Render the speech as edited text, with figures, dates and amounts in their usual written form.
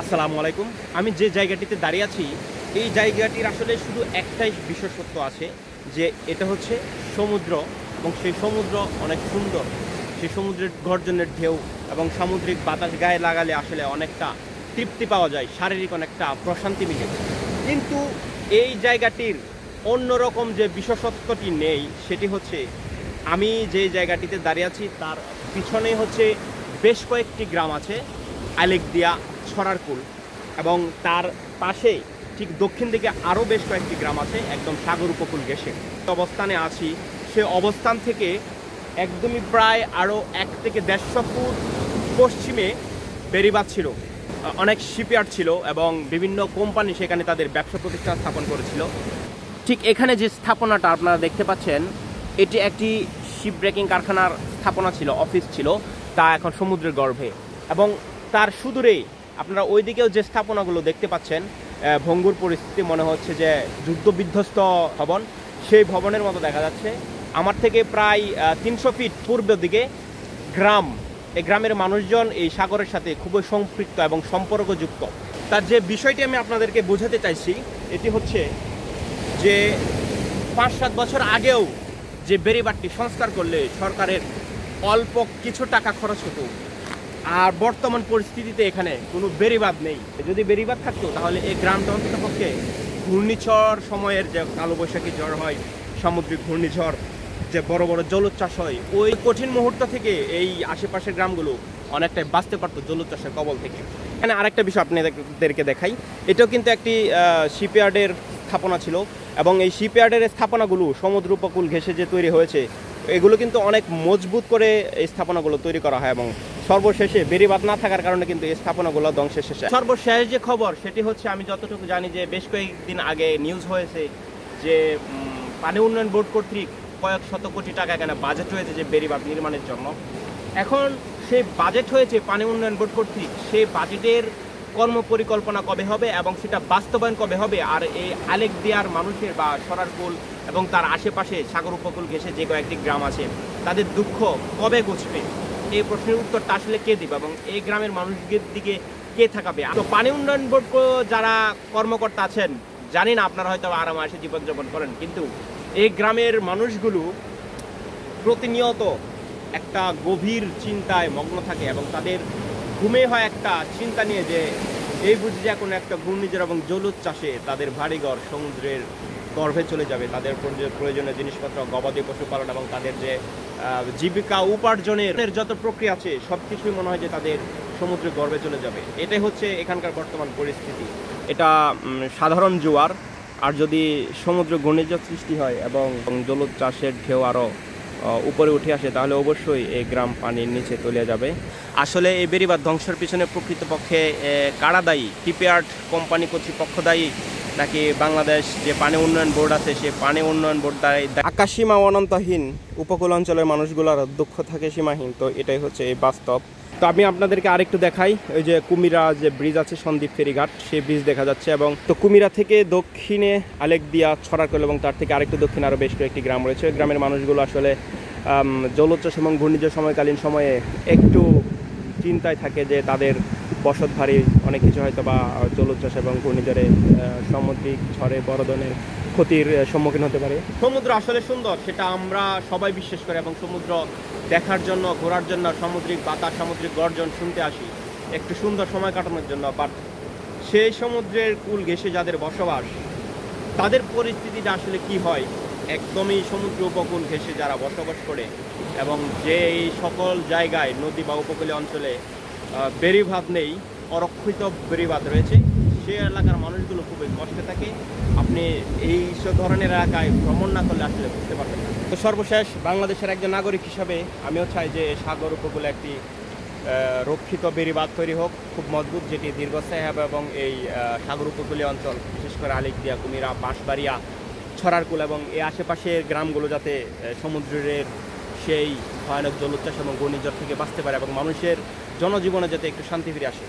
আসসালামু আলাইকুম। আমি যে জায়গাটিতে দাঁড়িয়ে আছি এই জায়গাটির আসলে শুধু একটাই বিশেষত্ব আছে যে এটা হচ্ছে সমুদ্র এবং সেই সমুদ্র অনেক সুন্দর। সেই সমুদ্রের গর্জনের ঢেউ এবং সামুদ্রিক বাতাস গায়ে লাগালে আসলে অনেকটা তৃপ্তি পাওয়া যায়, শারীরিক অনেকটা প্রশান্তি মিলে। কিন্তু এই জায়গাটির অন্যরকম যে বিশেষত্বটি নেই সেটি হচ্ছে আমি যে জায়গাটিতে দাঁড়িয়ে আছি তার পিছনেই হচ্ছে বেশ কয়েকটি গ্রাম আছে, আলেকদিয়া, ছড়ারকুল, এবং তার পাশে ঠিক দক্ষিণ দিকে আরও বেশ কয়েকটি গ্রাম আছে একদম সাগর উপকূল ঘেঁষে অবস্থানে আছি। সে অবস্থান থেকে একদমই প্রায় আরও 1 থেকে 150 ফুট পশ্চিমে বেড়িবাঁধ ছিল, অনেক শিপইয়ার্ড ছিল এবং বিভিন্ন কোম্পানি সেখানে তাদের ব্যবসা প্রতিষ্ঠান স্থাপন করেছিল। ঠিক এখানে যে স্থাপনাটা আপনারা দেখতে পাচ্ছেন এটি একটি শিপ ব্রেকিং কারখানার স্থাপনা ছিল, অফিস ছিল, তা এখন সমুদ্রের গর্ভে। এবং তার সুদূরেই আপনারা ওই দিকেও যে স্থাপনাগুলো দেখতে পাচ্ছেন ভঙ্গুর পরিস্থিতি, মনে হচ্ছে যে যুদ্ধ বিধ্বস্ত ভবন, সেই ভবনের মতো দেখা যাচ্ছে। আমার থেকে প্রায় 300 ফিট পূর্ব দিকে গ্রাম, এই গ্রামের মানুষজন এই সাগরের সাথে খুবই সম্পৃক্ত এবং সম্পর্কযুক্ত। তার যে বিষয়টি আমি আপনাদেরকে বোঝাতে চাইছি এটি হচ্ছে যে 5-7 বছর আগেও যে বেড়িবাঁধটি সংস্কার করলে সরকারের অল্প কিছু টাকা খরচ হতো, আর বর্তমান পরিস্থিতিতে এখানে কোনো বেড়িবাঁধ নেই। যদি বেড়িবাঁধ থাকতো তাহলে এই গ্রামটা অন্ততপক্ষে ঘূর্ণিঝড় সময়ের যে কালবৈশাখী ঝড় হয়, সামুদ্রিক ঘূর্ণিঝড়, যে বড় বড় জলোচ্ছ্বাস হয়, ওই কঠিন মুহূর্ত থেকে এই আশেপাশের গ্রামগুলো অনেকটাই বাঁচতে পারতো জলোচ্ছ্বাসের কবল থেকে। এখানে আরেকটা বিষয় আপনাদেরকে দেখাই, এটাও কিন্তু একটি শিপইয়ার্ডের স্থাপনা ছিল এবং এই শিপইয়ার্ডের স্থাপনাগুলো সমুদ্র উপকূল ঘেঁষে যে তৈরি হয়েছে এগুলো কিন্তু অনেক মজবুত করে এই স্থাপনাগুলো তৈরি করা হয় এবং সর্বশেষে বেড়িবাঁধ না থাকার কারণে কিন্তু এই স্থাপনাগুলো ধ্বংসের শেষে। সর্বশেষ যে খবর সেটি হচ্ছে আমি যতটুকু জানি যে বেশ কয়েকদিন আগে নিউজ হয়েছে যে পানি উন্নয়ন বোর্ড কর্তৃক কয়েক শত কোটি টাকা এখানে বাজেট হয়েছে যে বেড়িবাঁধ নির্মাণের জন্য। এখন সেই বাজেট হয়েছে পানি উন্নয়ন বোর্ড কর্তৃক, সেই বাজেটের কর্মপরিকল্পনা কবে হবে এবং সেটা বাস্তবায়ন কবে হবে, আর এই আলেকদিয়ার মানুষের বা ছড়ারকুল এবং তার আশেপাশে সাগর উপকূল ঘেঁষে যে কয়েকটি গ্রাম আছে তাদের দুঃখ কবে ঘুচবে, এই প্রশ্নের উত্তরটা আসলে কে দিবে এবং এই গ্রামের মানুষদের দিকে কে থাকাবে। তো পানি উন্নয়ন বোর্ড যারা কর্মকর্তা আছেন, জানি না আপনারা হয়তো আরামে জীবনযাপন করেন, কিন্তু এই গ্রামের মানুষগুলো প্রতিনিয়ত একটা গভীর চিন্তায় মগ্ন থাকে এবং তাদের ঘুমে হয় একটা চিন্তা নিয়ে যে এই বুঝি যে কোনো একটা ঘূর্ণিঝড় এবং জলোচ্ছ্বাসে তাদের বাড়িঘর সমুদ্রের গর্ভে চলে যাবে, তাদের প্রয়োজনীয় জিনিসপত্র, গবাদি পশুপালন এবং তাদের যে জীবিকা উপার্জনের যত প্রক্রিয়া আছে সব কিছুই মনে হয় যে তাদের সমুদ্রের গর্ভে চলে যাবে। এটাই হচ্ছে এখানকার বর্তমান পরিস্থিতি। এটা সাধারণ জোয়ার, আর যদি সমুদ্র ঘূর্ণিঝড় সৃষ্টি হয় এবং জলোচ্ছ্বাসের ঢেউ আরও উপরে উঠে আসে তাহলে অবশ্যই এই গ্রাম পানির নিচে তলিয়ে যাবে। আসলে এই বেড়িবাঁধ ধ্বংসের পিছনে প্রকৃতপক্ষে কারা দায়ী? শিপইয়ার্ড কোম্পানি কর্তৃপক্ষ দায়ী নাকি বাংলাদেশ যে পানি উন্নয়ন বোর্ড আছে সে পানি উন্নয়ন বোর্ড দায়ী? আকাশসীমা অনন্তহীন, উপকূল অঞ্চলের মানুষগুলোর দুঃখ থাকে সীমাহীন। তো এটাই হচ্ছে এই বাস্তব। তো আমি আপনাদেরকে আরেকটু দেখাই, ওই যে কুমিরা যে ব্রিজ আছে সন্দ্বীপ ফেরিঘাট, সেই ব্রিজ দেখা যাচ্ছে এবং তো কুমিরা থেকে দক্ষিণে আলেকদিয়া, ছড়ারকুল এবং তার থেকে আরেকটু দক্ষিণে আরও বেশ কয়েকটি গ্রাম রয়েছে। ওই গ্রামের মানুষগুলো আসলে জলোচ্ছ্বাস এবং ঘূর্ণিঝড় সময়কালীন সময়ে একটু চিন্তায় থাকে যে তাদের বসত ভারী অনেক কিছু হয়তো বা জলোচ্ছ্বাস এবং ঘূর্ণিঝড়ে সামুদ্রিক ঝড়ে বড় ধরনের ক্ষতির সম্মুখীন হতে পারে। সমুদ্র আসলে সুন্দর, সেটা আমরা সবাই বিশ্বাস করি এবং সমুদ্র দেখার জন্য, ঘোরার জন্য, সামুদ্রিক বাতাস, সামুদ্রিক গর্জন শুনতে আসি একটু সুন্দর সময় কাটানোর জন্য। বাট সেই সমুদ্রের কুল ঘেঁষে যাদের বসবাস তাদের পরিস্থিতিটা আসলে কি হয়, একদমই সমুদ্র উপকূল ঘেঁষে যারা বসবাস করে এবং যে এই সকল জায়গায় নদী বা উপকূলীয় অঞ্চলে বেড়িবাঁধ নেই, অরক্ষিত বেড়িবাঁধ রয়েছে, সে এলাকার মানুষগুলো খুবই কষ্টে থাকে। আপনি এই সব ধরনের এলাকায় ভ্রমণ না করলে আসলে বুঝতে পারবেন না। তো সর্বশেষ বাংলাদেশের একজন নাগরিক হিসাবে আমিও চাই যে সাগর উপকূলে একটি রক্ষিত বেড়িবাঁধ তৈরি হোক, খুব মজবুত, যেটি দীর্ঘস্থায়ী হবে এবং এই সাগর উপকূলীয় অঞ্চল বিশেষ করে আলেকদিয়া, কুমিরা, বাঁশবাড়িয়া, ছড়ারকুল এবং এই আশেপাশের গ্রামগুলো যাতে সমুদ্রের সেই ভয়ানক জলোচ্ছ্বাস এবং ঘূর্ণিঝড় থেকে বাঁচতে পারে এবং মানুষের জনজীবনে যাতে একটু শান্তি ফিরে আসে।